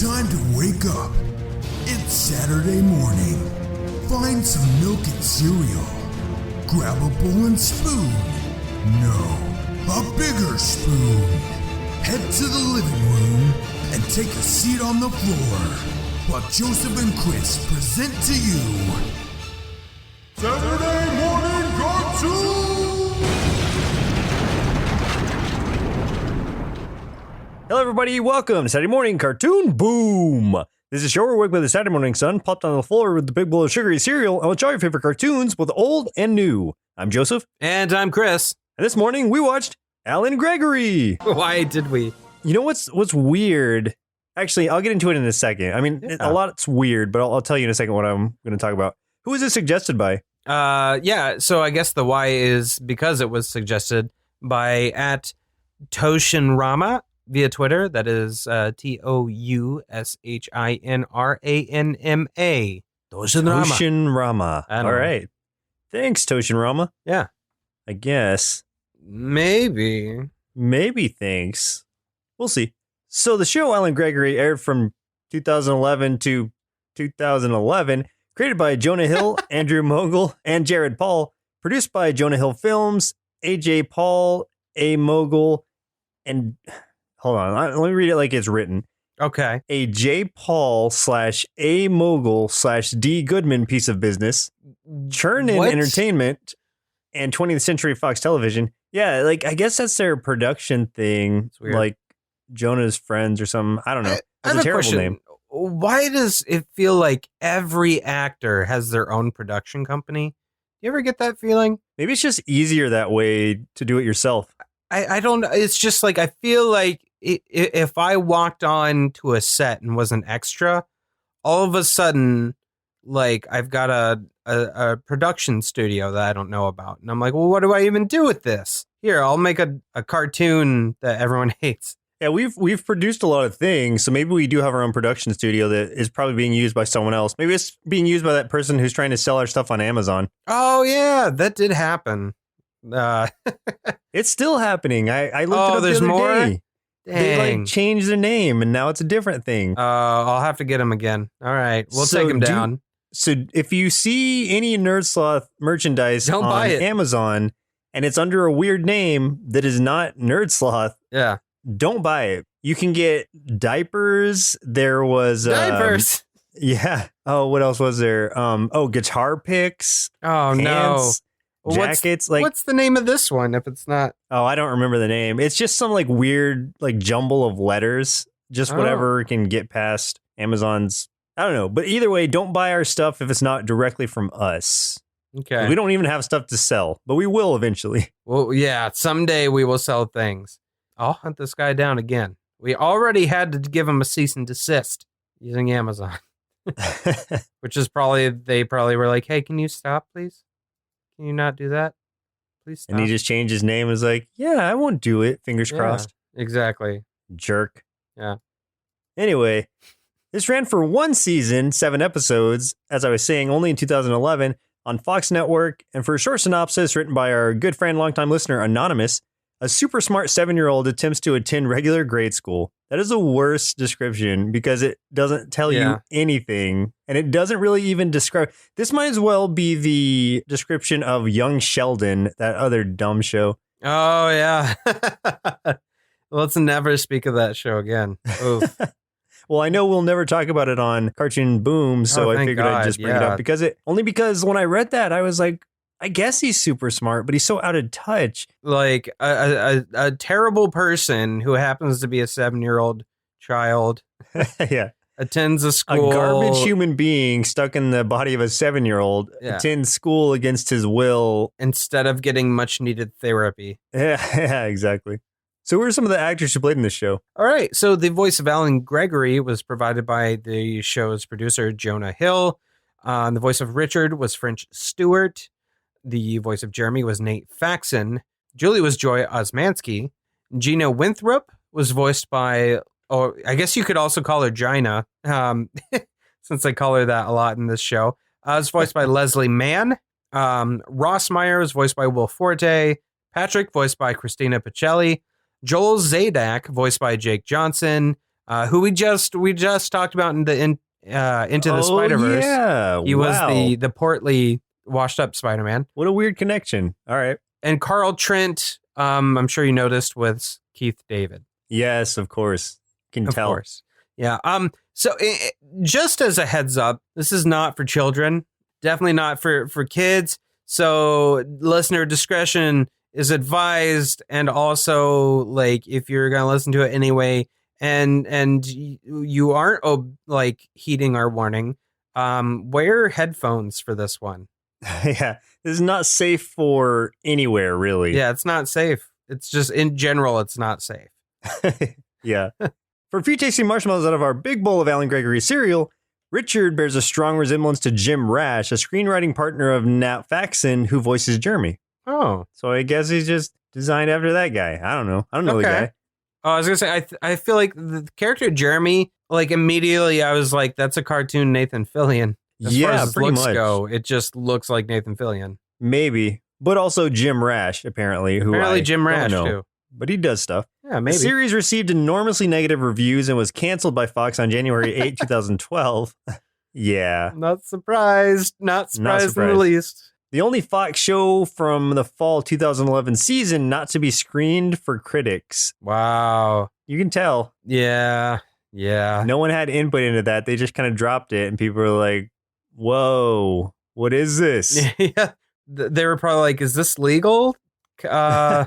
Time to wake up. It's Saturday morning. Find some milk and cereal. Grab a bowl and spoon. No, a bigger spoon. Head to the living room and take a seat on the floor while Joseph and Chris present to you Saturday Morning Cartoon! Hello everybody, welcome to Saturday Morning Cartoon Boom! This is a show where we wake up with the Saturday morning sun, popped on the floor with the big bowl of sugary cereal, and we'll try your favorite cartoons, both old and new. I'm Joseph. And I'm Chris. And this morning we watched Alan Gregory. Why did we? You know what's weird? Actually, I'll get into it in a second. I mean, a lot's weird, but I'll tell you in a second what I'm going to talk about. Who was it suggested by? So I guess the why is because it was suggested by @Toshinrama via Twitter. That is TOUSHINRANMA. Toshinrama. All right. Thanks, Toshinrama. Yeah. I guess. Maybe Thanks. We'll see. So the show Alan Gregory aired from 2011 to 2011, created by Jonah Hill, Andrew Mogul, and Jared Paul, produced by Jonah Hill Films, AJ Paul, A. Mogul, and hold on, let me read it like it's written. Okay. A J. Paul / A. Mogul / D. Goodman piece of business, Churn In Entertainment, and 20th Century Fox Television. Yeah, like I guess that's their production thing, like Jonah's Friends or something. I don't know. That's a terrible name. Why does it feel like every actor has their own production company? You ever get that feeling? Maybe it's just easier that way to do it yourself. I don't know. It's just like I feel like if I walked on to a set and was an extra, all of a sudden, like I've got a production studio that I don't know about. And I'm like, well, what do I even do with this? Here, I'll make a cartoon that everyone hates. Yeah, we've produced a lot of things, so maybe we do have our own production studio that is probably being used by someone else. Maybe it's being used by that person who's trying to sell our stuff on Amazon. Oh, yeah, that did happen. It's still happening. I looked it up the other day. They like changed their name, and now it's a different thing. I'll have to get him again. All right, we'll take him down. So if you see any Nerd Sloth merchandise on Amazon, and it's under a weird name that is not Nerd Sloth, don't buy it. You can get diapers. There was diapers. Yeah. Oh, what else was there? Guitar picks. Oh, pants, no. Jackets. What's the name of this one if it's not? Oh, I don't remember the name. It's just some like weird like jumble of letters. Just whatever can get past Amazon's. I don't know. But either way, don't buy our stuff if it's not directly from us. Okay. We don't even have stuff to sell, but we will eventually. Well, yeah. Someday we will sell things. I'll hunt this guy down again. We already had to give him a cease and desist using Amazon, which is they probably were like, hey, can you stop, please? Can you not do that? Please stop. And he just changed his name and was like, yeah, I won't do it. Fingers crossed. Exactly. Jerk. Yeah. Anyway, this ran for one season, 7 episodes, as I was saying, only in 2011 on Fox Network. And for a short synopsis written by our good friend, longtime listener, Anonymous, a super smart 7-year-old attempts to attend regular grade school. That is the worst description because it doesn't tell you anything. And it doesn't really even describe. This might as well be the description of Young Sheldon, that other dumb show. Oh, yeah. Let's never speak of that show again. Oof. Well, I know we'll never talk about it on Cartoon Boom, so I figured I'd just bring it up because when I read that, I was like, I guess he's super smart, but he's so out of touch. Like a terrible person who happens to be a 7-year-old child. Yeah. Attends a school. A garbage human being stuck in the body of a 7-year-old attends school against his will. Instead of getting much needed therapy. Yeah, exactly. So who are some of the actors who played in this show? All right. So the voice of Alan Gregory was provided by the show's producer, Jonah Hill. The voice of Richard was French Stewart. The voice of Jeremy was Nate Faxon. Julie was Joy Osmansky. Gina Winthrop was voiced by, I guess you could also call her Gina, since they call her that a lot in this show. Was voiced by Leslie Mann. Ross Meyer was voiced by Will Forte. Patrick, voiced by Christina Pacelli. Joel Zadak, voiced by Jake Johnson. who we just talked about in the Into the Spider-Verse. Yeah. He was the portly, washed up Spider-Man. What a weird connection. All right. And Carl Trent, I'm sure you noticed, was Keith David. Yes, of course. Can tell. Of course. Yeah. So just as a heads up, this is not for children. Definitely not for kids. So listener discretion is advised. And also, like, if you're going to listen to it anyway, and you aren't like heeding our warning, wear headphones for this one. Yeah. This is not safe for anywhere, really. Yeah, it's not safe. It's just in general, it's not safe. Yeah. For a few tasty marshmallows out of our big bowl of Alan Gregory cereal, Richard bears a strong resemblance to Jim Rash, a screenwriting partner of Nat Faxon, who voices Jeremy. Oh. So I guess he's just designed after that guy. I don't know. I don't know the guy. Oh, I was going to say, I feel like the character Jeremy, like immediately I was like, that's a cartoon Nathan Fillion. As far as pretty looks much. go, it just looks like Nathan Fillion. Maybe. But also Jim Rash, apparently. Apparently Jim Rash, know. too. But he does stuff. Yeah, maybe. The series received enormously negative reviews and was canceled by Fox on January 8, 2012. Yeah. Not surprised. Not surprised in the least. The only Fox show from the fall 2011 season not to be screened for critics. Wow. You can tell. Yeah. Yeah. No one had input into that. They just kind of dropped it, and people were like, whoa, what is this? Yeah. They were probably like, is this legal? Yeah.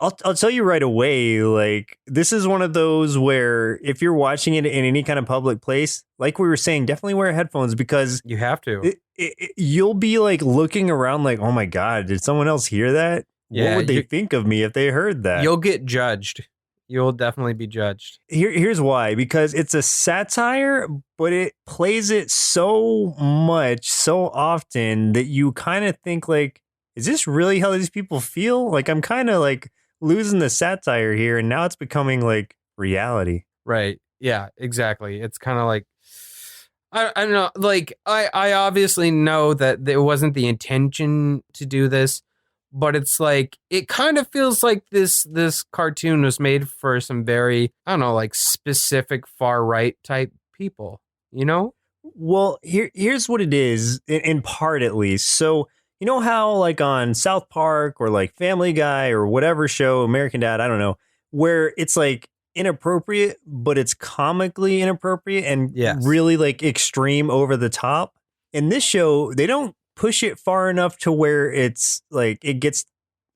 I'll tell you right away, like, this is one of those where if you're watching it in any kind of public place, like we were saying, definitely wear headphones, because you have to. You'll be like looking around like, oh my God, did someone else hear that? Yeah, what would they think of me if they heard that? You'll get judged. You'll definitely be judged. Here's why. Because it's a satire, but it plays it so much, so often, that you kind of think like, is this really how these people feel? Like, I'm kind of like losing the satire here, and now it's becoming like reality. Right. Yeah, exactly. It's kind of like, I don't know. Like, I obviously know that there wasn't the intention to do this, but it's like, it kind of feels like this cartoon was made for some very, I don't know, like specific far right type people, you know? Well, here's what it is, in part at least. So, you know how like on South Park or like Family Guy or whatever show, American Dad, I don't know, where it's like inappropriate, but it's comically inappropriate and really like extreme over the top. In this show, they don't push it far enough to where it's like it gets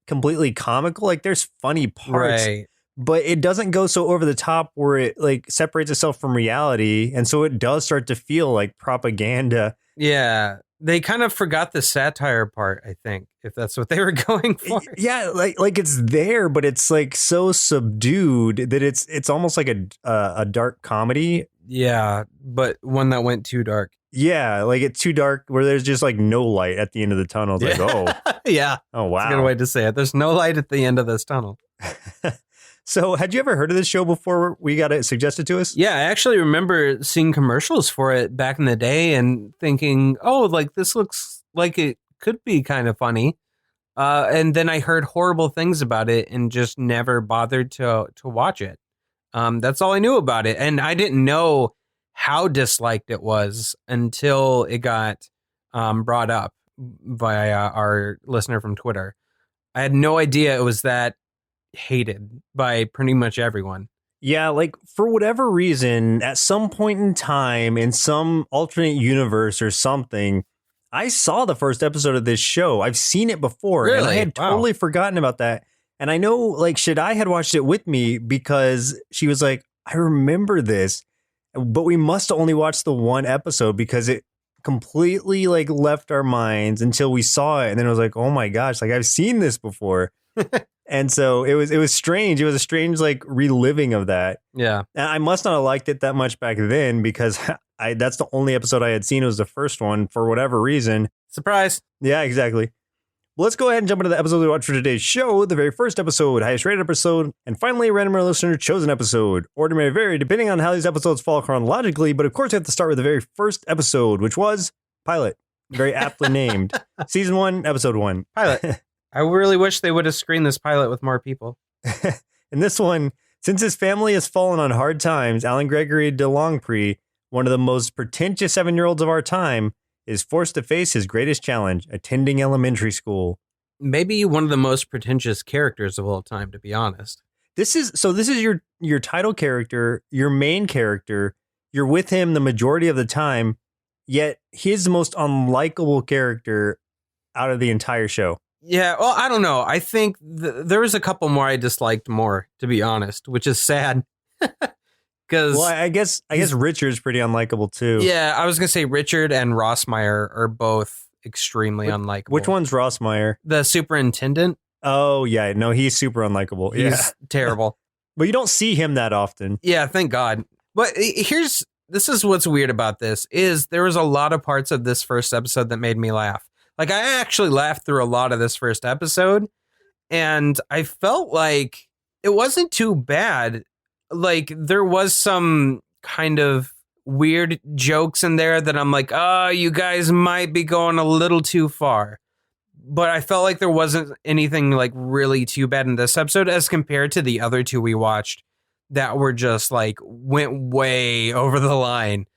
completely comical. Like there's funny parts, right, but it doesn't go so over the top where it like separates itself from reality. And so it does start to feel like propaganda. Yeah. They kind of forgot the satire part, I think, if that's what they were going for. Yeah, like it's there, but it's like so subdued that it's almost like a dark comedy. Yeah, but one that went too dark. Yeah, like it's too dark where there's just like no light at the end of the tunnel. It's like, oh. Yeah. Oh, wow. That's a good way to say it. There's no light at the end of this tunnel. So had you ever heard of this show before we got it suggested to us? Yeah, I actually remember seeing commercials for it back in the day and thinking, oh, like this looks like it could be kind of funny. And then I heard horrible things about it and just never bothered to watch it. That's all I knew about it. And I didn't know how disliked it was until it got brought up by our listener from Twitter. I had no idea it was that hated by pretty much everyone. Yeah, like for whatever reason, at some point in time, in some alternate universe or something, I saw the first episode of this show. I've seen it before, really? And I had totally forgotten about that. And I know, like, Shadai had watched it with me because she was like, I remember this, but we must only watch the one episode because it completely, like, left our minds until we saw it. And then it was like, oh my gosh, like, I've seen this before. And so it was strange. It was a strange, like, reliving of that. Yeah. And I must not have liked it that much back then because that's the only episode I had seen. It was the first one for whatever reason. Surprise. Yeah, exactly. Well, let's go ahead and jump into the episode we watched for today's show. The very first episode, highest rated episode, and finally a random listener chosen episode. Order may vary depending on how these episodes fall chronologically, but of course we have to start with the very first episode, which was Pilot. Very aptly named. Season 1, Episode 1. Pilot. I really wish they would have screened this pilot with more people. And this one, Since his family has fallen on hard times, Alan Gregory de Longpre, one of the most pretentious 7-year-olds of our time, is forced to face his greatest challenge, attending elementary school. Maybe one of the most pretentious characters of all time, to be honest. This is your title character, your main character. You're with him the majority of the time, yet he's the most unlikable character out of the entire show. Yeah, well, I don't know. I think there was a couple more I disliked more, to be honest, which is sad. Well, I guess Richard's pretty unlikable too. Yeah, I was gonna say Richard and Rossmeyer are both extremely unlikable. Which one's Rossmeyer? The superintendent. Oh yeah, no, he's super unlikable. He's terrible. But you don't see him that often. Yeah, thank God. But this is what's weird about this is there was a lot of parts of this first episode that made me laugh. Like I actually laughed through a lot of this first episode, and I felt like it wasn't too bad. Like there was some kind of weird jokes in there that I'm like, oh, you guys might be going a little too far. But I felt like there wasn't anything like really too bad in this episode as compared to the other two we watched that were just like went way over the line.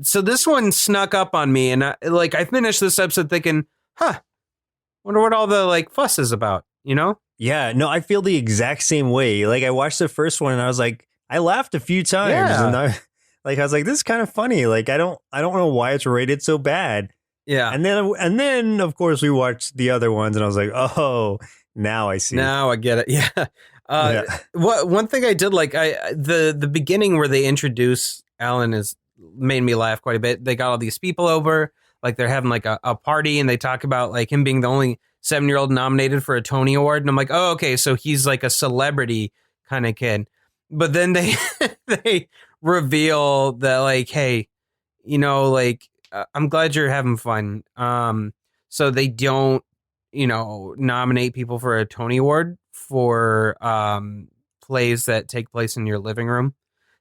So this one snuck up on me, and I finished this episode thinking, wonder what all the like fuss is about, you know? Yeah, no, I feel the exact same way. Like I watched the first one and I was like, I laughed a few times, and I was like, this is kind of funny. Like I don't know why it's rated so bad. Yeah, and then of course we watched the other ones, and I was like, oh, now I see. Now I get it. Yeah. One thing I did like, the beginning where they introduce Alan made me laugh quite a bit. They got all these people over, like they're having like a party, and they talk about like him being the only 7-year-old nominated for a Tony Award, and I'm like, oh, okay, so he's like a celebrity kind of kid. But then they they reveal that like, hey, you know, like I'm glad you're having fun. So they don't, you know, nominate people for a Tony Award for plays that take place in your living room.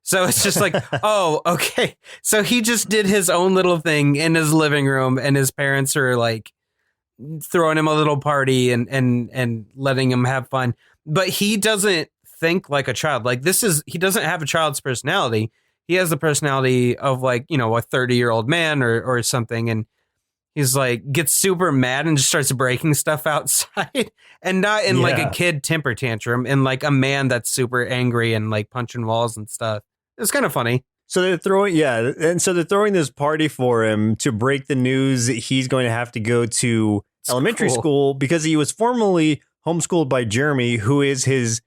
So it's just like, oh, okay. So he just did his own little thing in his living room, and his parents are like throwing him a little party and letting him have fun. But he doesn't think like a child. Like he doesn't have a child's personality. He has the personality of like, you know, a 30-year-old man or something. And he's like, gets super mad and just starts breaking stuff outside, and not in like a kid temper tantrum, and like a man that's super angry and like punching walls and stuff. It's kind of funny. So they're throwing this party for him to break the news that he's going to have to go to elementary school because he was formerly homeschooled by Jeremy, who is his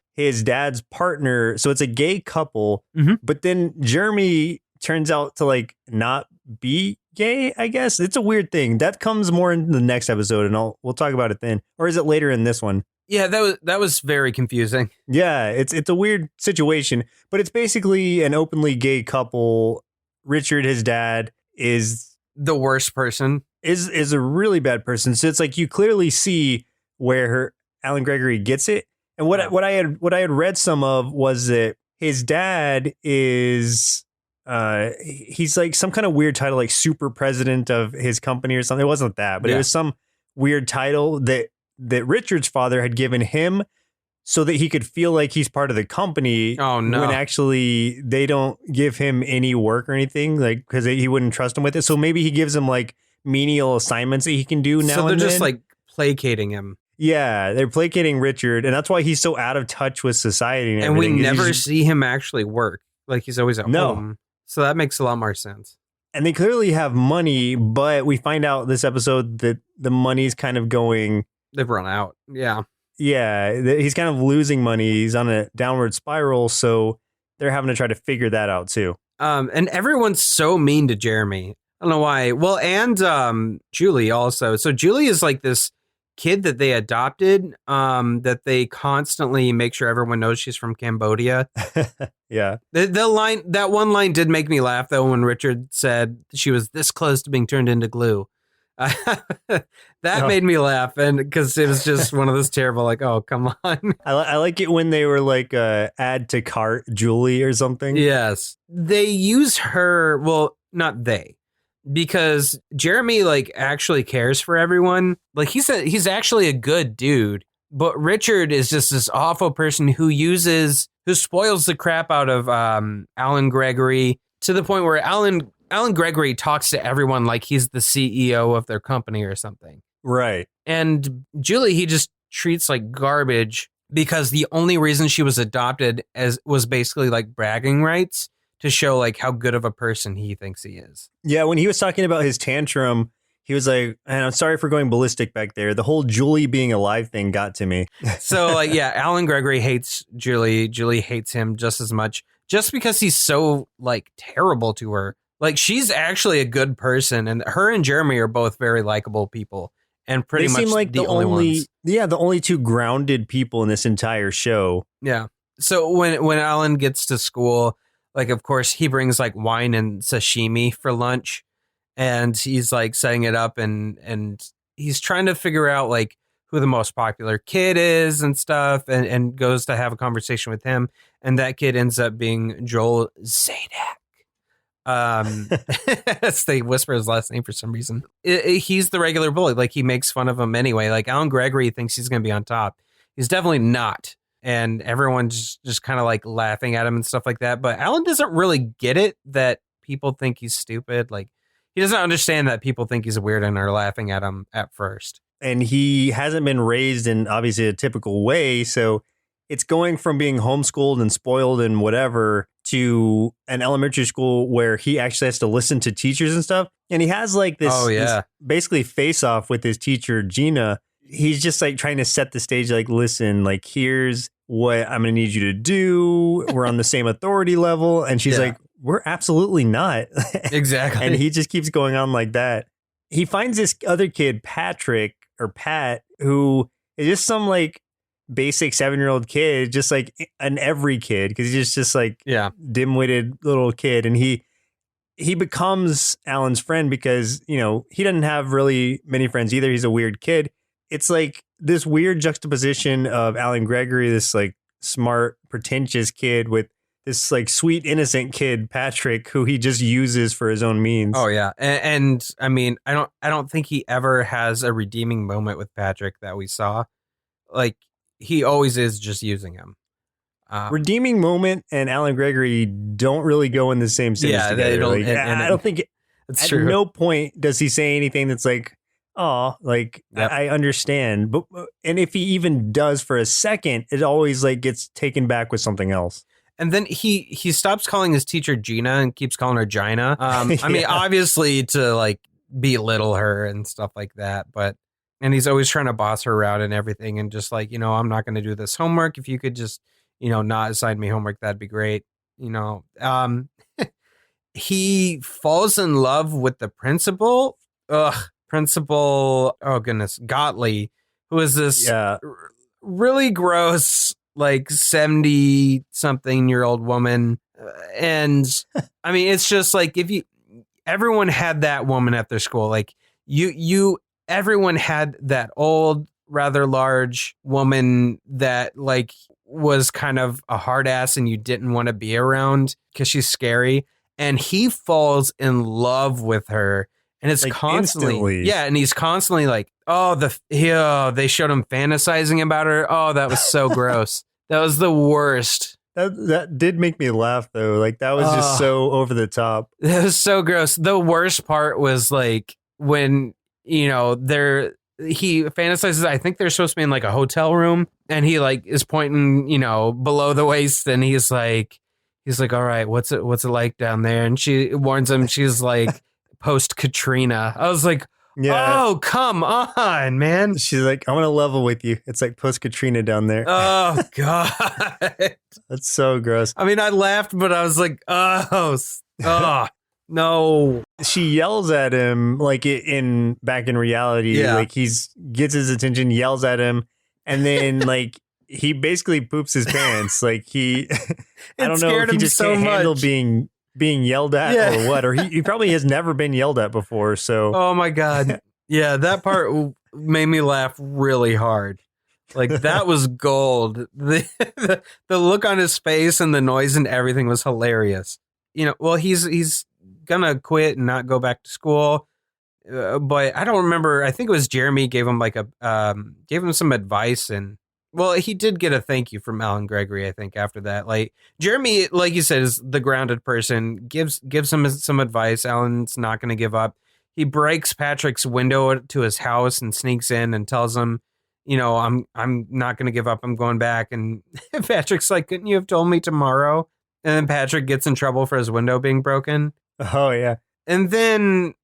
dad's partner. So it's a gay couple, but then Jeremy turns out to like not be gay, I guess. It's a weird thing. That comes more in the next episode, and we'll talk about it then. Or is it later in this one? Yeah, that was very confusing. Yeah, it's a weird situation, but it's basically an openly gay couple. Richard, his dad, is the worst person. Is a really bad person. So it's like you clearly see where Alan Gregory gets it. And what I had read some of was that his dad is he's like some kind of weird title, like super president of his company or something. It wasn't that, but it was some weird title that Richard's father had given him so that he could feel like he's part of the company. Oh no! When actually they don't give him any work or anything, like because he wouldn't trust him with it. So maybe he gives him like menial assignments that he can do now. So they're and just then. Like placating him. Yeah, they're placating Richard, and that's why he's so out of touch with society. And we never see him actually work. Like he's always at home. So that makes a lot more sense. And they clearly have money, but we find out this episode that the money's kind of going. They've run out. Yeah. Yeah, he's kind of losing money. He's on a downward spiral, so they're having to try to figure that out too. And everyone's so mean to Jeremy. I don't know why. Well, and Julie also. So Julie is like this kid that they adopted, that they constantly make sure everyone knows she's from Cambodia. Yeah. That one line did make me laugh though, when Richard said she was this close to being turned into glue. That made me laugh, and because it was just one of those terrible, like, oh, come on. I like it when they were like add to cart Julie or something. Yes. They use her, well, not they, because Jeremy like actually cares for everyone. Like he's actually a good dude. But Richard is just this awful person who spoils the crap out of Alan Gregory to the point where Alan Gregory talks to everyone like he's the CEO of their company or something. Right. And Julie, he just treats like garbage because the only reason she was adopted was basically like bragging rights to show like how good of a person he thinks he is. Yeah, when he was talking about his tantrum, he was like, and I'm sorry for going ballistic back there. The whole Julie being alive thing got to me. So like, yeah, Alan Gregory hates Julie. Julie hates him just as much just because he's so like terrible to her. Like she's actually a good person, and her and Jeremy are both very likable people. And pretty much seem like the only ones. Yeah, the only two grounded people in this entire show. Yeah. So when Alan gets to school, like, of course, he brings like wine and sashimi for lunch, and he's like setting it up, and he's trying to figure out like who the most popular kid is and stuff, and goes to have a conversation with him. And that kid ends up being Joel Zadak. They whisper his last name for some reason. He's the regular bully. Like he makes fun of him anyway. Like Alan Gregory thinks he's going to be on top. He's definitely not. And everyone's just kind of like laughing at him and stuff like that. But Alan doesn't really get it that people think he's stupid. Like he doesn't understand that people think he's weird and are laughing at him at first. And he hasn't been raised in obviously a typical way. So it's going from being homeschooled and spoiled and whatever to an elementary school where he actually has to listen to teachers and stuff. And he has like this, this basically face off with his teacher, Gina. He's just like trying to set the stage, like, listen, like, here's what I'm going to need you to do. We're on the same authority level. And she's like, we're absolutely not. Exactly. And he just keeps going on like that. He finds this other kid, Patrick or Pat, who is just some like basic 7-year-old kid, just like an every kid, because he's just like dim-witted little kid. And he becomes Alan's friend because, you know, he doesn't have really many friends either. He's a weird kid. It's like this weird juxtaposition of Alan Gregory, this like smart, pretentious kid, with this like sweet, innocent kid, Patrick, who he just uses for his own means. Oh yeah. And I mean, I don't think he ever has a redeeming moment with Patrick that we saw. Like, he always is just using him. Redeeming moment and Alan Gregory don't really go in the same sentence together. They don't, like, I don't think it's at true. no point does he say anything that's like, oh, like, I understand. But and if he even does for a second, it always like gets taken back with something else. And then he stops calling his teacher Gina and keeps calling her Gina. I mean, obviously to like belittle her and stuff like that, and he's always trying to boss her around and everything, and just like, you know, I'm not going to do this homework. If you could just, you know, not assign me homework, that'd be great. You know, he falls in love with the principal. Principal. Oh goodness, Gottlieb, who is this really gross, like 70-something-year-old woman. And I mean, it's just like, everyone had that woman at their school. Like everyone had that old, rather large woman that like was kind of a hard ass and you didn't want to be around because she's scary. And he falls in love with her, and it's like constantly instantly. And he's constantly like, they showed him fantasizing about her. Oh, that was so gross. That was the worst. That did make me laugh though. Like that was just so over the top. That was so gross. The worst part was like when, you know, he fantasizes, I think they're supposed to be in like a hotel room, and he like is pointing, you know, below the waist, and he's like, all right, what's it like down there? And she warns him, she's like post Katrina. I was like, oh, come on, man. She's like, I'm going to level with you. It's like post Katrina down there. Oh, God. That's so gross. I mean, I laughed, but I was like, no. She yells at him like back in reality. Like gets his attention, yells at him, and then like he basically poops his pants. Like I don't know if he just can't handle being yelled at or what, or he probably has never been yelled at before. So oh my God. Yeah, that part made me laugh really hard. Like that was gold. The look on his face and the noise and everything was hilarious. You know, well, he's gonna quit and not go back to school. but I don't remember. I think it was Jeremy gave him gave him some advice, and well, he did get a thank you from Alan Gregory. I think after that, like Jeremy, like you said, is the grounded person. Gives him some advice. Alan's not going to give up. He breaks Patrick's window to his house and sneaks in and tells him, I'm not going to give up. I'm going back. And Patrick's like, couldn't you have told me tomorrow? And then Patrick gets in trouble for his window being broken. Oh yeah. And then,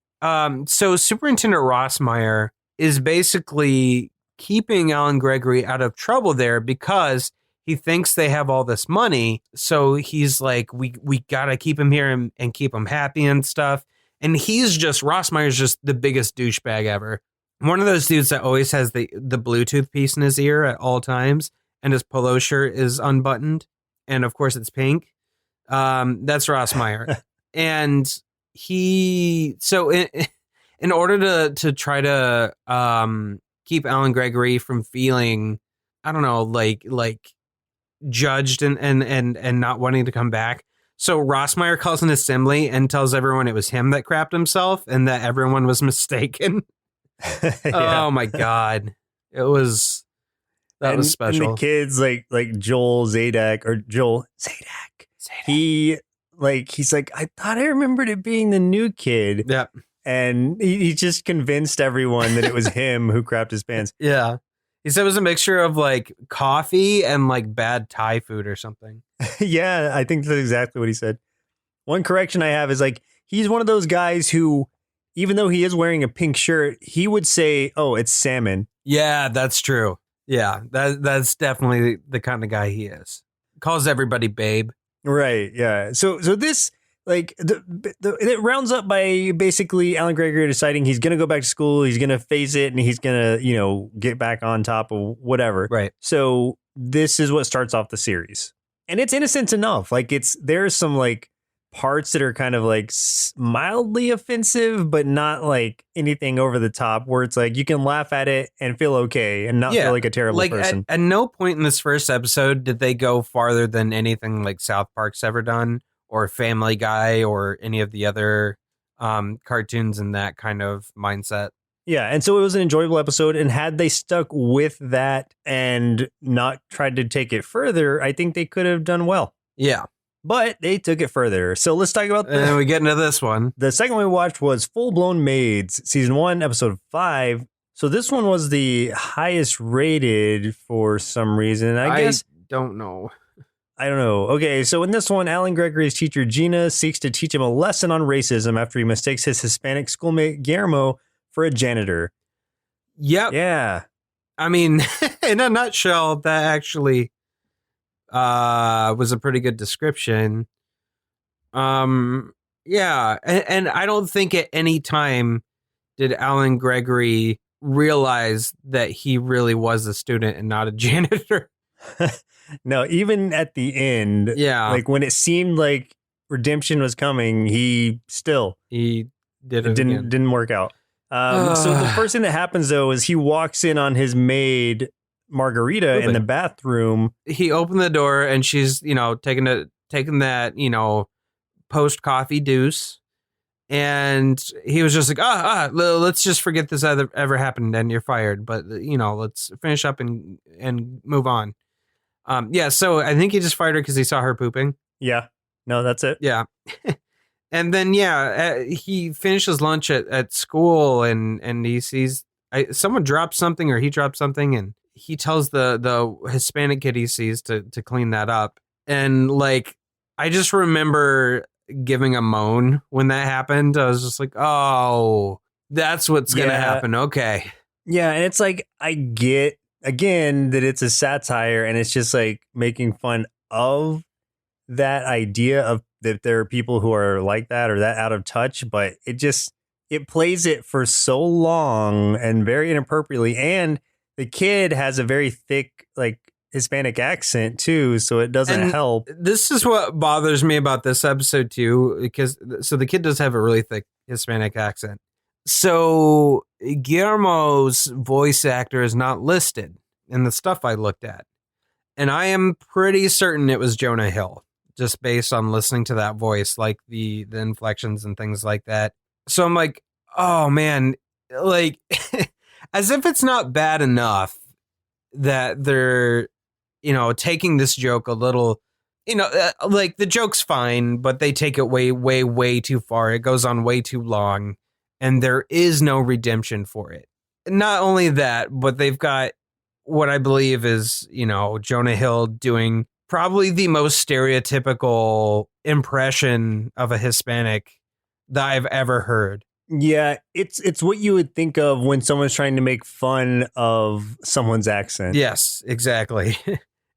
so Superintendent Rossmeyer is basically keeping Alan Gregory out of trouble there because he thinks they have all this money. So he's like, we got to keep him here and keep him happy and stuff. And Rossmeyer's just the biggest douchebag ever. One of those dudes that always has the Bluetooth piece in his ear at all times, and his polo shirt is unbuttoned. And of course it's pink. That's Rossmeyer. And in order to try to keep Alan Gregory from feeling, I don't know, like judged and not wanting to come back. So Rossmeyer calls an assembly and tells everyone it was him that crapped himself and that everyone was mistaken. Yeah. Oh my God. That was special. And the kids like Joel Zadak. He's like, I thought I remembered it being the new kid. Yeah. And he just convinced everyone that it was him who crapped his pants. Yeah. He said it was a mixture of like coffee and like bad Thai food or something. Yeah, I think that's exactly what he said. One correction I have is like, he's one of those guys who, even though he is wearing a pink shirt, he would say, oh, it's salmon. Yeah, that's true. Yeah, that's definitely the kind of guy he is. Calls everybody babe. Right, yeah. So this, like, it rounds up by basically Alan Gregory deciding he's going to go back to school, he's going to face it, and he's going to, get back on top of whatever. Right. So this is what starts off the series. And it's innocent enough. Like, there's some, like, parts that are kind of, like, mildly offensive, but not, like, anything over the top, where it's, like, you can laugh at it and feel okay and not feel like a terrible person. At no point in this first episode did they go farther than anything like South Park's ever done, or Family Guy, or any of the other cartoons in that kind of mindset. Yeah, and so it was an enjoyable episode, and had they stuck with that and not tried to take it further, I think they could have done well. Yeah. But they took it further. So let's talk about and we get into this one. The second one we watched was Full Blown Maids, Season 1, Episode 5. So this one was the highest rated for some reason. I guess. Don't know. I don't know. Okay, so in this one, Alan Gregory's teacher, Gina, seeks to teach him a lesson on racism after he mistakes his Hispanic schoolmate, Guillermo, for a janitor. Yep. Yeah. I mean, in a nutshell, that actually was a pretty good description. Yeah. And I don't think at any time did Alan Gregory realize that he really was a student and not a janitor. No, even at the end, yeah, like when it seemed like redemption was coming, he didn't work out. So the first thing that happens though is he walks in on his maid Margarita in the bathroom. He opened the door and she's taking that post coffee deuce, and he was just like let's just forget this ever happened and you're fired. But let's finish up and move on. Yeah, so I think he just fired her because he saw her pooping. Yeah. No, that's it. Yeah. And then, he finishes lunch at school and he sees someone dropped something, or he dropped something, and he tells the Hispanic kid he sees to clean that up. And like, I just remember giving a moan when that happened. I was just like, oh, that's what's going to happen. Okay. Yeah. And it's like, I get, again, that it's a satire and it's just like making fun of that idea of that there are people who are like that or that out of touch, but it plays it for so long and very inappropriately. And the kid has a very thick, like, Hispanic accent too, so it doesn't help. This is what bothers me about this episode too, because the kid does have a really thick Hispanic accent. So Guillermo's voice actor is not listed in the stuff I looked at. And I am pretty certain it was Jonah Hill, just based on listening to that voice, like the inflections and things like that. So I'm like, Oh man, like as if it's not bad enough that they're, taking this joke a little, like the joke's fine, but they take it way, way, way too far. It goes on way too long, and there is no redemption for it. Not only that, but they've got what I believe is, Jonah Hill doing probably the most stereotypical impression of a Hispanic that I've ever heard. Yeah, it's what you would think of when someone's trying to make fun of someone's accent. Yes, exactly.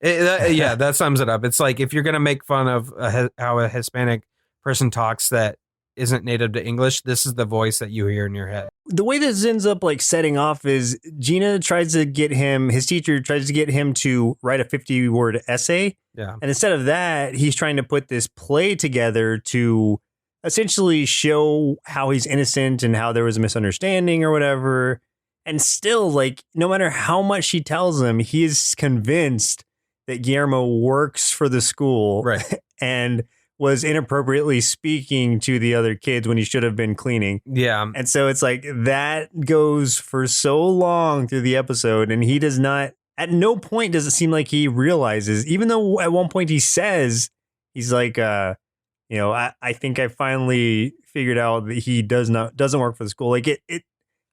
Yeah, that sums it up. It's like if you're going to make fun of how a Hispanic person talks that isn't native to English, this is the voice that you hear in your head. The way this ends up like setting off is Gina tries to get him, his teacher tries to get him to write a 50-word essay. Yeah. And instead of that, he's trying to put this play together to essentially show how he's innocent and how there was a misunderstanding or whatever. And still, like, no matter how much she tells him, he is convinced that Guillermo works for the school, right, and was inappropriately speaking to the other kids when he should have been cleaning. Yeah. And so it's like that goes for so long through the episode, and he does not, at no point does it seem like he realizes, even though at one point he says, he's like, I think I finally figured out that he doesn't work for the school. Like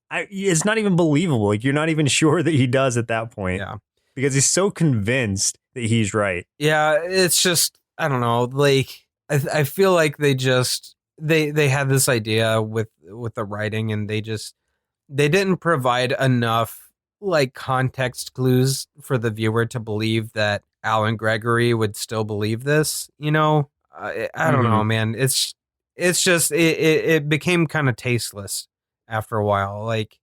it's not even believable. Like you're not even sure that he does at that point. Yeah. Because he's so convinced that he's right. Yeah. It's just, I don't know. Like I feel like they had this idea with the writing, and they didn't provide enough like context clues for the viewer to believe that Alan Gregory would still believe this, I don't know, man. It's just it became kind of tasteless after a while. Like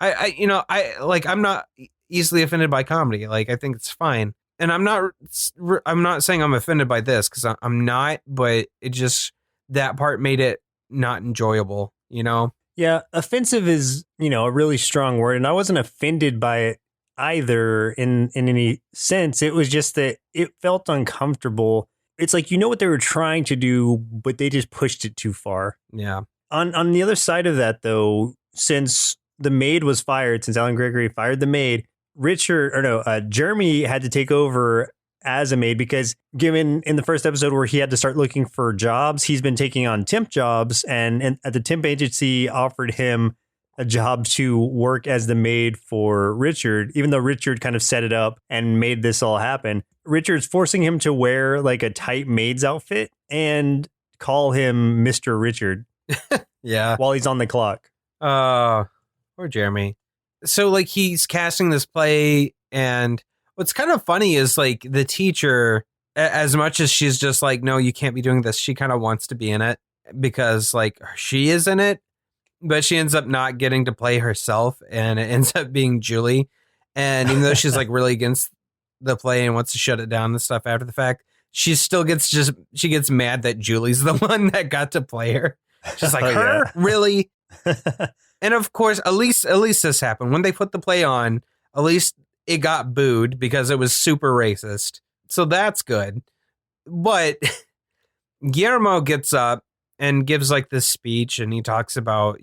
I'm not easily offended by comedy. Like I think it's fine, and I'm not saying I'm offended by this because I'm not. But it just that part made it not enjoyable. Yeah, offensive is a really strong word, and I wasn't offended by it either in any sense. It was just that it felt uncomfortable. It's like, what they were trying to do, but they just pushed it too far. Yeah. On the other side of that, though, since the maid was fired, since Alan Gregory fired the maid, Jeremy had to take over as a maid because given in the first episode where he had to start looking for jobs, he's been taking on temp jobs, and at the temp agency offered him a job to work as the maid for Richard, even though Richard kind of set it up and made this all happen. Richard's forcing him to wear like a tight maid's outfit and call him Mr. Richard. Yeah. While he's on the clock. Poor Jeremy. So like he's casting this play, and what's kind of funny is like the teacher, as much as she's just like, no, you can't be doing this, she kind of wants to be in it because like she is in it. But she ends up not getting to play herself, and it ends up being Julie. And even though she's like really against the play and wants to shut it down and stuff after the fact, she still gets mad that Julie's the one that got to play her. She's like, her? Yeah. Really? And of course, at least this happened. When they put the play on, at least it got booed because it was super racist. So that's good. But Guillermo gets up and gives like this speech, and he talks about,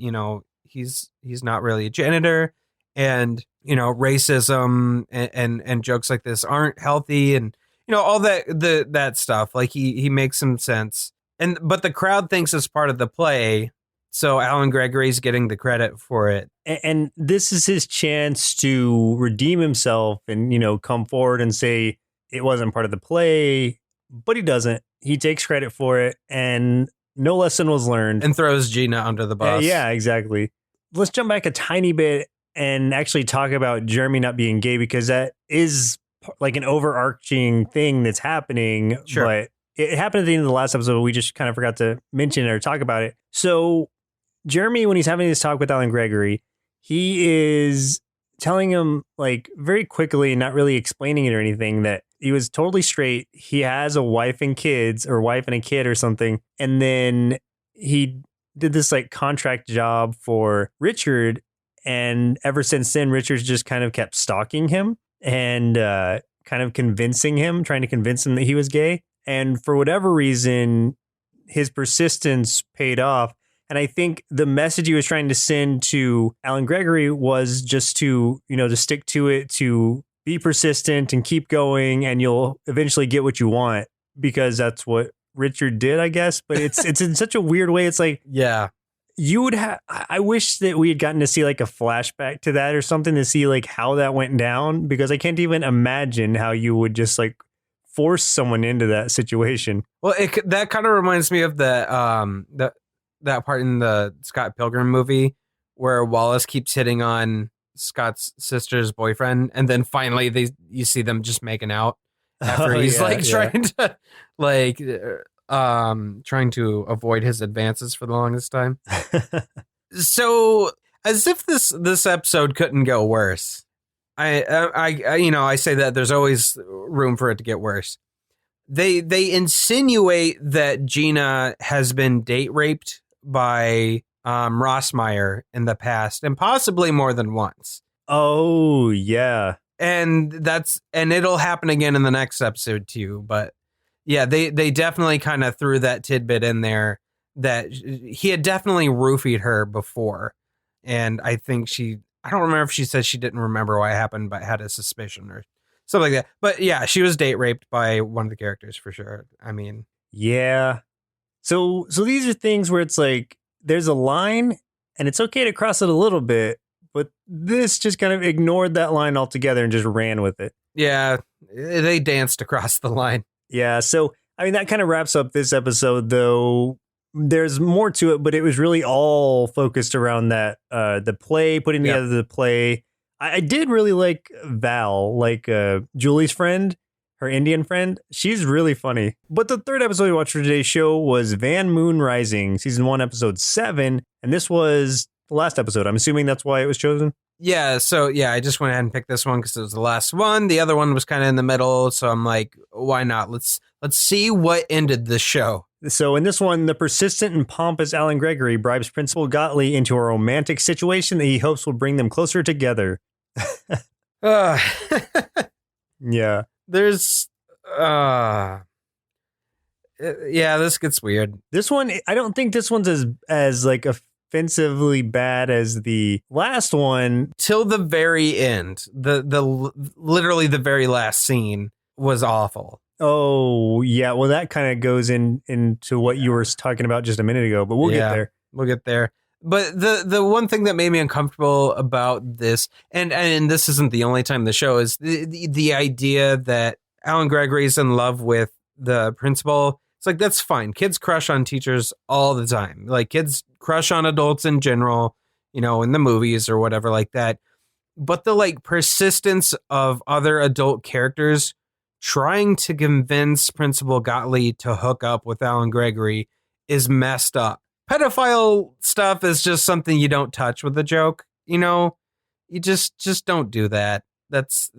he's not really a janitor, and, racism and jokes like this aren't healthy, and, all that stuff. Like he makes some sense. But the crowd thinks it's part of the play. So Alan Gregory's getting the credit for it. And this is his chance to redeem himself and, come forward and say it wasn't part of the play, but he doesn't. He takes credit for it, and no lesson was learned. And throws Gina under the bus. Yeah, exactly. Let's jump back a tiny bit and actually talk about Jeremy not being gay, because that is like an overarching thing that's happening. Sure. But it happened at the end of the last episode, but we just kind of forgot to mention it or talk about it. So Jeremy, when he's having this talk with Alan Gregory, he is telling him like very quickly, not really explaining it or anything, that he was totally straight. He has a wife and kids, or wife and a kid or something. And then he did this like contract job for Richard. And ever since then, Richard's just kind of kept stalking him and kind of trying to convince him that he was gay. And for whatever reason, his persistence paid off. And I think the message he was trying to send to Alan Gregory was just to, to stick to it, to be persistent and keep going, and you'll eventually get what you want, because that's what Richard did, I guess. But it's in such a weird way. It's like, Yeah. you would have, I wish that we had gotten to see like a flashback to that or something to see like how that went down, because I can't even imagine how you would just like force someone into that situation. Well, that kind of reminds me of that part in the Scott Pilgrim movie where Wallace keeps hitting on Scott's sister's boyfriend, and then finally you see them just making out after he's trying to trying to avoid his advances for the longest time. So, as if this episode couldn't go worse. I say that there's always room for it to get worse. They insinuate that Gina has been date raped by Rossmeyer in the past, and possibly more than once. Oh yeah, and it'll happen again in the next episode too. But yeah, they definitely kind of threw that tidbit in there that he had definitely roofied her before, and I think I don't remember if she said she didn't remember what happened, but had a suspicion or something like that. But yeah, she was date raped by one of the characters for sure. I mean, yeah. So these are things where it's like there's a line, and it's okay to cross it a little bit, but this just kind of ignored that line altogether and just ran with it. Yeah, they danced across the line. Yeah, so I mean that kind of wraps up this episode, though. There's more to it, but it was really all focused around that the play, putting together the play. I did really like Val, like Julie's friend, her Indian friend. She's really funny. But the third episode we watched for today's show was Van Moon Rising, season 1, episode 7, and this was the last episode. I'm assuming that's why it was chosen. Yeah, so yeah, I just went ahead and picked this one because it was the last one. The other one was kind of in the middle, so I'm like, why not? Let's see what ended the show. So in this one, the persistent and pompous Alan Gregory bribes Principal Gottlieb into a romantic situation that he hopes will bring them closer together. Yeah. There's this gets weird. This one, I don't think this one's as like offensively bad as the last one. Till the very end. The literally the very last scene was awful. Oh, yeah. Well, that kind of goes into what you were talking about just a minute ago, but we'll get there. We'll get there. But the one thing that made me uncomfortable about this, and this isn't the only time the show, is the idea that Alan Gregory's in love with the principal. It's like, that's fine. Kids crush on teachers all the time. Like, kids crush on adults in general, in the movies or whatever like that. But the like persistence of other adult characters trying to convince Principal Gottlieb to hook up with Alan Gregory is messed up. Pedophile stuff is just something you don't touch with a joke. You just don't do that. That's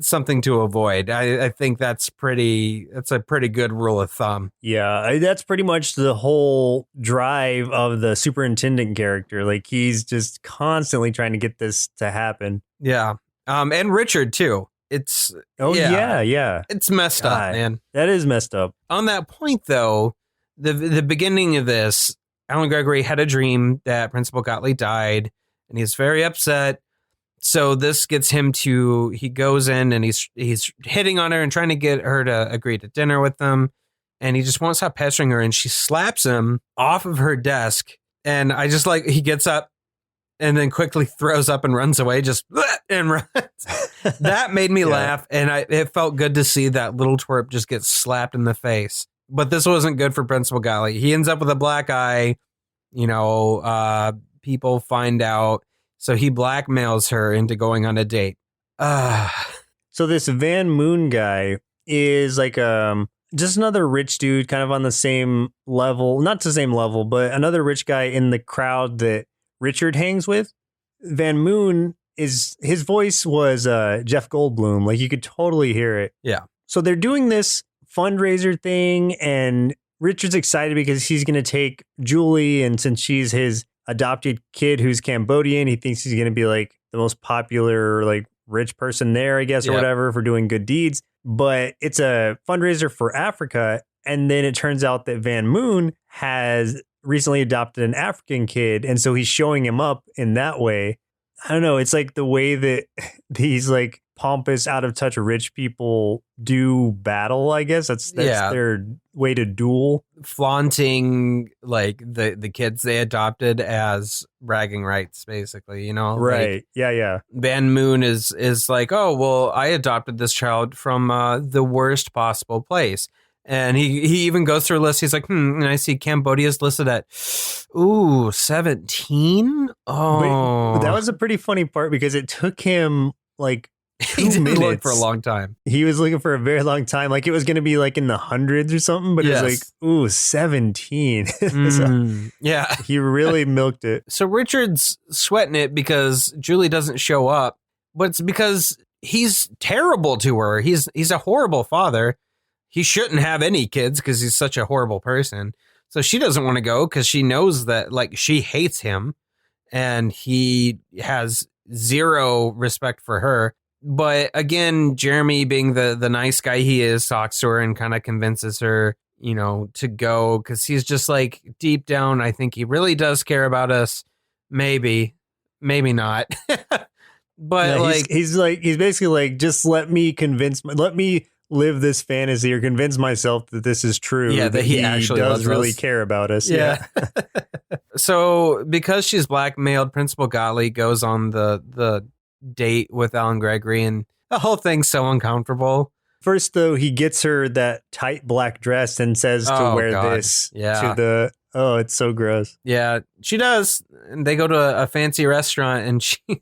something to avoid. I think that's a pretty good rule of thumb. Yeah, that's pretty much the whole drive of the superintendent character. Like, he's just constantly trying to get this to happen. Yeah. And Richard too. It's yeah. It's messed up, man. That is messed up. On that point, though, the beginning of this, Alan Gregory had a dream that Principal Gottlieb died, and he's very upset. So this gets him he goes in and he's hitting on her and trying to get her to agree to dinner with him, and he just won't stop pestering her, and she slaps him off of her desk, and I just like, he gets up and then quickly throws up and runs away, just and runs. That made me laugh, and it felt good to see that little twerp just get slapped in the face. But this wasn't good for Principal Gottlieb. He ends up with a black eye. People find out, so he blackmails her into going on a date. So this Van Moon guy is like just another rich dude, kind of on the same level, not the same level, but another rich guy in the crowd that Richard hangs with. Van Moon his voice was Jeff Goldblum. Like, you could totally hear it. Yeah. So they're doing this fundraiser thing, and Richard's excited because he's going to take Julie, and since she's his adopted kid who's Cambodian, he thinks he's going to be like the most popular, like, rich person there, I guess, or whatever, for doing good deeds. But it's a fundraiser for Africa, and then it turns out that Van Moon has recently adopted an African kid, and so he's showing him up in that way. I don't know. It's like the way that these like pompous, out of touch rich people do battle. I guess that's their way to duel, flaunting like the kids they adopted as bragging rights, basically. You know, right? Like, yeah. Ban Moon is like, oh well, I adopted this child from the worst possible place. And he even goes through a list. He's like, and I see Cambodia's listed at, 17? Oh. But that was a pretty funny part because it took him like 2 he didn't minutes. look for a long time. He was looking for a very long time. Like it was going to be like in the hundreds or something, but it was like, 17. So yeah. he really milked it. So Richard's sweating it because Julie doesn't show up, but it's because he's terrible to her. He's a horrible father. He shouldn't have any kids because he's such a horrible person. So she doesn't want to go because she knows that like she hates him and he has zero respect for her. But again, Jeremy, being the nice guy he is, talks to her and kind of convinces her, you know, to go because he's just like deep down, I think he really does care about us. Maybe not. But yeah, he's basically like, just let me live this fantasy or convince myself that this is true. Yeah, that he actually does really us. care about us. Yeah. So because she's blackmailed, Principal Gottlieb goes on the date with Alan Gregory, and the whole thing's so uncomfortable. First, though, he gets her that tight black dress and says to wear this to the. Oh, it's so gross. Yeah, she does. And they go to a fancy restaurant, and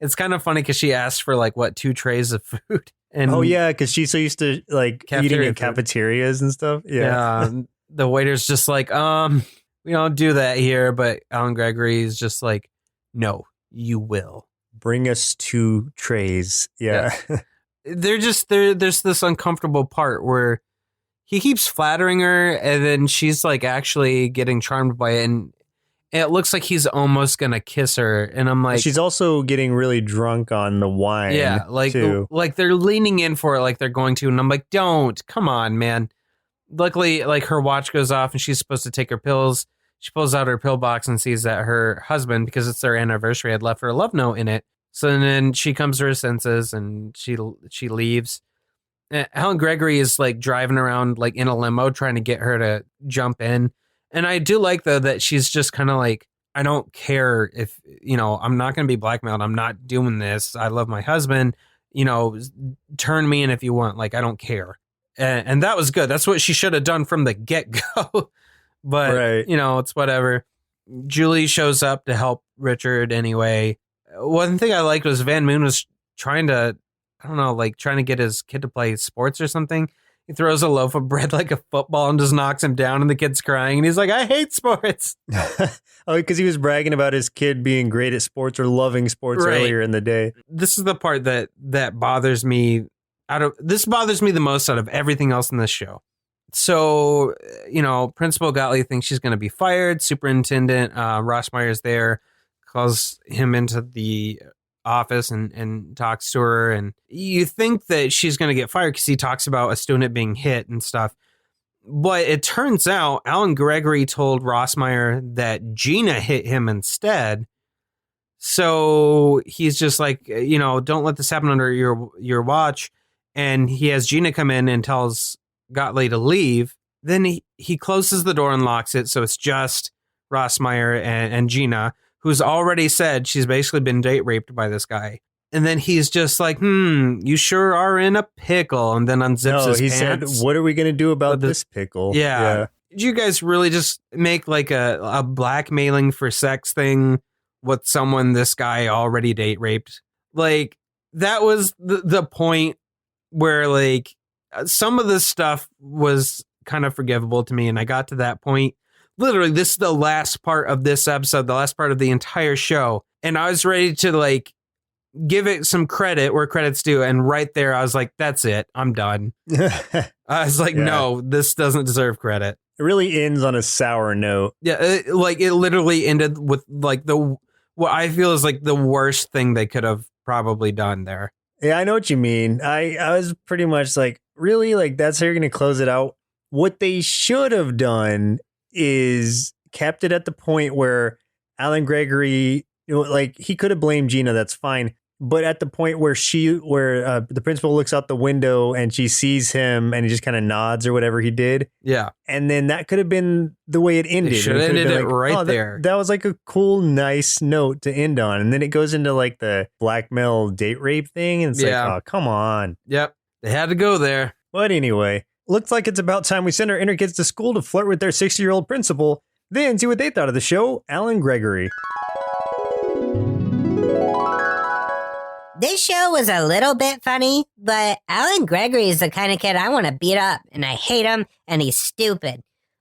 it's kind of funny because she asks for like 2 trays of food. And because she's so used to like eating in cafeterias and stuff. Yeah. The waiter's just like, we don't do that here. But Alan Gregory is just like, no, you will. Bring us 2 trays. Yeah. There's this uncomfortable part where he keeps flattering her and then she's like actually getting charmed by it. And it looks like he's almost going to kiss her. And I'm like... She's also getting really drunk on the wine. Yeah, like they're leaning in for it like they're going to. And I'm like, don't. Come on, man. Luckily, like her watch goes off and she's supposed to take her pills. She pulls out her pill box and sees that her husband, because it's their anniversary, had left her a love note in it. So then she comes to her senses and she leaves. Alan Gregory is like driving around like in a limo trying to get her to jump in. And I do like, though, that she's just kind of like, I don't care if, you know, I'm not going to be blackmailed. I'm not doing this. I love my husband. You know, turn me in if you want. Like, I don't care. And that was good. That's what she should have done from the get-go. But, you know, it's whatever. Julie shows up to help Richard anyway. One thing I liked was Van Moon was trying to get his kid to play sports or something. He throws a loaf of bread like a football and just knocks him down, and the kid's crying. And he's like, I hate sports. Because he was bragging about his kid being great at sports or loving sports earlier in the day. This is the part that bothers me. This bothers me the most out of everything else in this show. So, you know, Principal Gottlieb thinks she's going to be fired. Superintendent Rossmeyer is there, calls him into the office and talks to her, and you think that she's going to get fired because he talks about a student being hit and stuff. But it turns out Alan Gregory told Rossmeyer that Gina hit him instead. So he's just like, you know, don't let this happen under your watch. And he has Gina come in and tells Gottlieb to leave. Then he closes the door and locks it. So it's just Rossmeyer and Gina, who's already said she's basically been date raped by this guy. And then he's just like, you sure are in a pickle. And then unzips his pants. Said, what are we going to do about this pickle? Yeah. Did you guys really just make like a blackmailing for sex thing with someone this guy already date raped? Like, that was the point where like some of this stuff was kind of forgivable to me. And I got to that point. Literally, this is the last part of this episode, the last part of the entire show. And I was ready to like give it some credit where credit's due. And right there, I was like, that's it. I'm done. I was like, no, this doesn't deserve credit. It really ends on a sour note. Yeah, it literally ended with like what I feel is like the worst thing they could have probably done there. Yeah, I know what you mean. I was pretty much like, really? Like, that's how you're going to close it out? What they should have done is kept it at the point where Alan Gregory, like he could have blamed Gina, that's fine. But at the point where the principal looks out the window and she sees him and he just kind of nods or whatever he did. Yeah. And then that could have been the way it ended. They should have ended it right there. That was like a cool, nice note to end on. And then it goes into like the blackmail date rape thing. And it's like, oh, come on. Yep. They had to go there. But anyway, looks like it's about time we send our inner kids to school to flirt with their 60-year-old principal. Then see what they thought of the show, Alan Gregory. This show was a little bit funny, but Alan Gregory is the kind of kid I want to beat up, and I hate him, and he's stupid.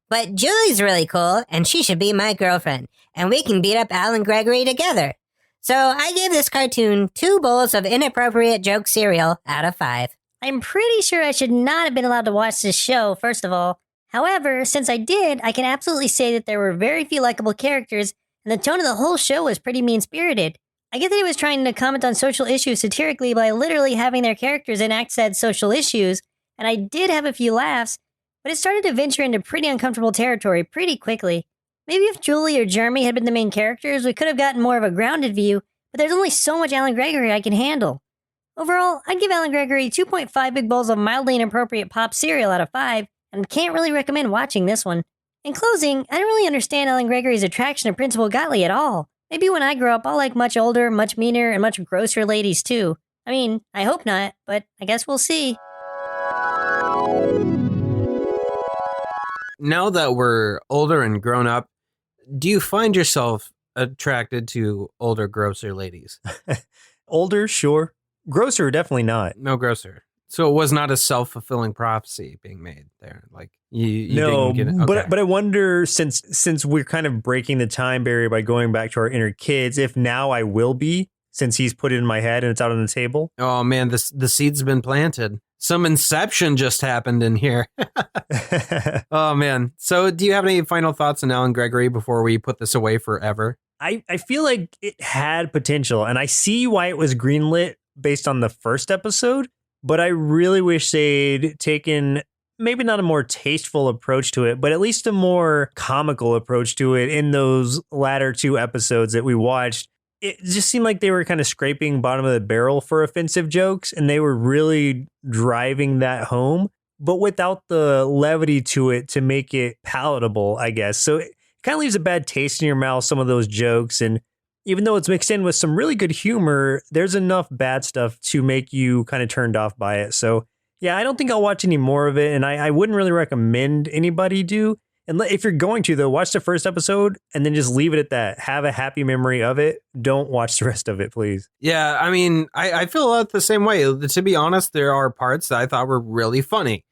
But Julie's really cool, and she should be my girlfriend, and we can beat up Alan Gregory together. So I gave this cartoon 2 bowls of inappropriate joke cereal out of 5. I'm pretty sure I should not have been allowed to watch this show, first of all. However, since I did, I can absolutely say that there were very few likable characters, and the tone of the whole show was pretty mean-spirited. I get that he was trying to comment on social issues satirically by literally having their characters enact said social issues, and I did have a few laughs, but it started to venture into pretty uncomfortable territory pretty quickly. Maybe if Julie or Jeremy had been the main characters, we could have gotten more of a grounded view, but there's only so much Alan Gregory I can handle. Overall, I'd give Alan Gregory 2.5 big bowls of mildly inappropriate pop cereal out of 5, and can't really recommend watching this one. In closing, I don't really understand Alan Gregory's attraction to Principal Gottlieb at all. Maybe when I grow up, I'll like much older, much meaner, and much grosser ladies too. I mean, I hope not, but I guess we'll see. Now that we're older and grown up, do you find yourself attracted to older, grosser ladies? Older, sure. Grosser, definitely not. No grosser. So it was not a self-fulfilling prophecy being made there. Like you no, didn't get it. Okay. But I wonder, since we're kind of breaking the time barrier by going back to our inner kids, if now I will be, since he's put it in my head and it's out on the table. Oh man, the seed's been planted. Some inception just happened in here. Oh man. So do you have any final thoughts on Alan Gregory before we put this away forever? I feel like it had potential, and I see why it was greenlit based on the first episode. But I really wish they'd taken maybe not a more tasteful approach to it, but at least a more comical approach to it in those latter 2 episodes that we watched. It just seemed like they were kind of scraping bottom of the barrel for offensive jokes, and they were really driving that home, but without the levity to it to make it palatable, I guess. So it kind of leaves a bad taste in your mouth, some of those jokes, and even though it's mixed in with some really good humor, there's enough bad stuff to make you kind of turned off by it. So yeah, I don't think I'll watch any more of it, and I wouldn't really recommend anybody do. And if you're going to, though, watch the first episode and then just leave it at that. Have a happy memory of it. Don't watch the rest of it, please. Yeah, I mean, I feel about the same way. To be honest, there are parts that I thought were really funny.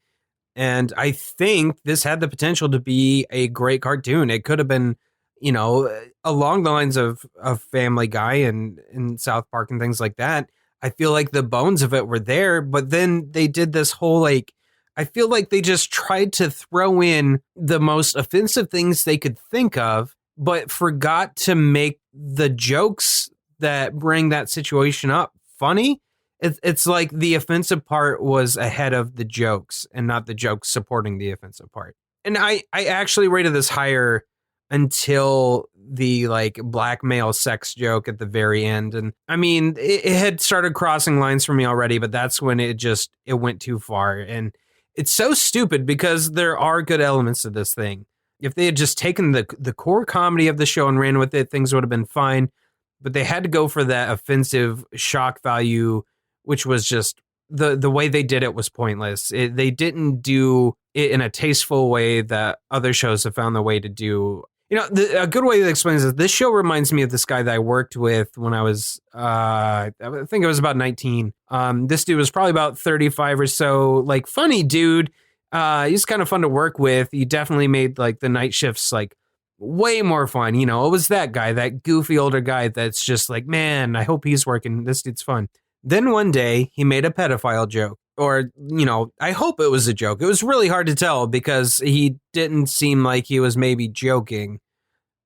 And I think this had the potential to be a great cartoon. It could have been, you know, along the lines of Family Guy and South Park and things like that. I feel like the bones of it were there, but then they did this whole, like, I feel like they just tried to throw in the most offensive things they could think of, but forgot to make the jokes that bring that situation up funny. It's like the offensive part was ahead of the jokes and not the jokes supporting the offensive part. And I actually rated this higher until the like blackmail sex joke at the very end. And I mean, it had started crossing lines for me already, but that's when it went too far. And it's so stupid because there are good elements to this thing. If they had just taken the core comedy of the show and ran with it, things would have been fine. But they had to go for that offensive shock value, which was just the way they did it was pointless. They didn't do it in a tasteful way that other shows have found the way to do. You know, a good way to explain this show reminds me of this guy that I worked with when I was, I think I was about 19. This dude was probably about 35 or so, like funny dude. He's kind of fun to work with. He definitely made like the night shifts like way more fun. You know, it was that guy, that goofy older guy that's just like, man, I hope he's working. This dude's fun. Then one day he made a pedophile joke. Or, you know, I hope it was a joke. It was really hard to tell because he didn't seem like he was maybe joking.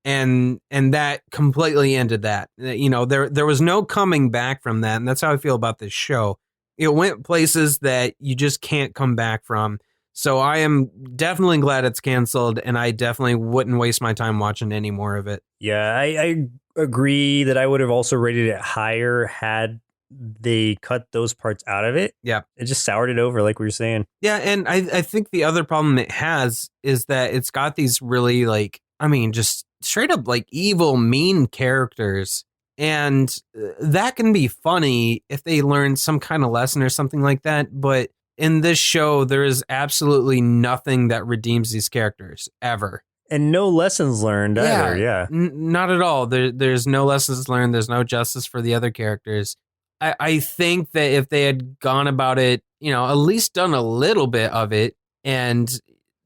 And that completely ended that. You know, there was no coming back from that. And that's how I feel about this show. It went places that you just can't come back from. So I am definitely glad it's canceled, and I definitely wouldn't waste my time watching any more of it. Yeah, I agree that I would have also rated it higher had they cut those parts out of it. Yeah. It just soured it over, like we were saying. Yeah, and I think the other problem it has is that it's got these really, like, I mean, just straight up, like, evil, mean characters. And that can be funny if they learn some kind of lesson or something like that. But in this show, there is absolutely nothing that redeems these characters, ever. And no lessons learned either, yeah. Not at all. There's no lessons learned. There's no justice for the other characters. I think that if they had gone about it, at least done a little bit of it and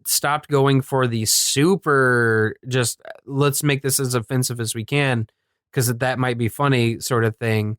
stopped going for the super, just let's make this as offensive as we can, because that might be funny sort of thing,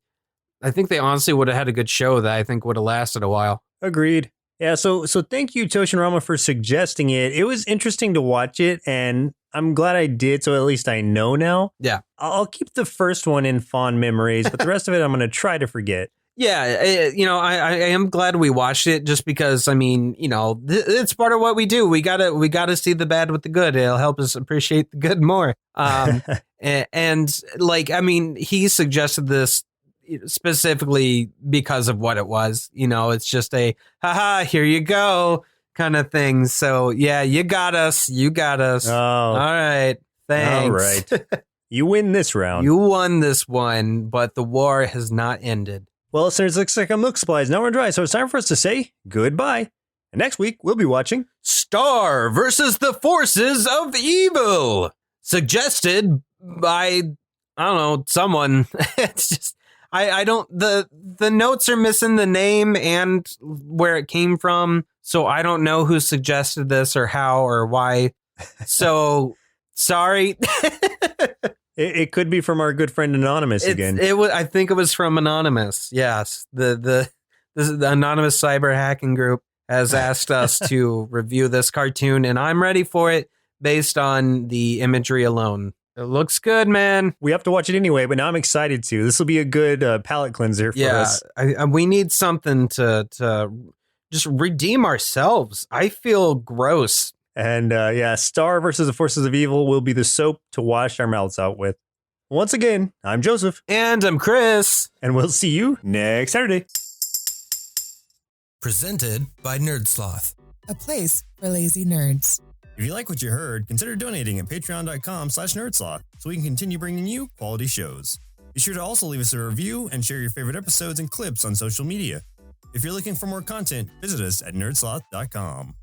I think they honestly would have had a good show that I think would have lasted a while. Agreed. Yeah, so thank you, Toshin Rama, for suggesting it. It was interesting to watch it, and I'm glad I did, so at least I know now. Yeah. I'll keep the first one in fond memories, but the rest of it I'm going to try to forget. Yeah, I am glad we watched it just because, I mean, it's part of what we do. We gotta see the bad with the good. It'll help us appreciate the good more. And like, I mean, he suggested this specifically because of what it was. It's just a haha, here you go kind of thing. So yeah, you got us. Oh, all right, thanks. All right, you win this round. You won this one, but the war has not ended. Well, listeners, looks like our milk supply is now run dry, so it's time for us to say goodbye. And next week we'll be watching Star versus the Forces of Evil, suggested by, I don't know, someone. It's just, I don't, the notes are missing the name and where it came from, so I don't know who suggested this or how or why. So, sorry. It could be from our good friend Anonymous again. I think it was from Anonymous. Yes, the anonymous cyber hacking group has asked us to review this cartoon, and I'm ready for it based on the imagery alone. It looks good, man. We have to watch it anyway, but now I'm excited to. This will be a good palate cleanser for us. We need something to just redeem ourselves. I feel gross. And Star versus the Forces of Evil will be the soap to wash our mouths out with. Once again, I'm Joseph. And I'm Chris. And we'll see you next Saturday. Presented by Nerdsloth, a place for lazy nerds. If you like what you heard, consider donating at patreon.com/nerdsloth so we can continue bringing you quality shows. Be sure to also leave us a review and share your favorite episodes and clips on social media. If you're looking for more content, visit us at nerdsloth.com.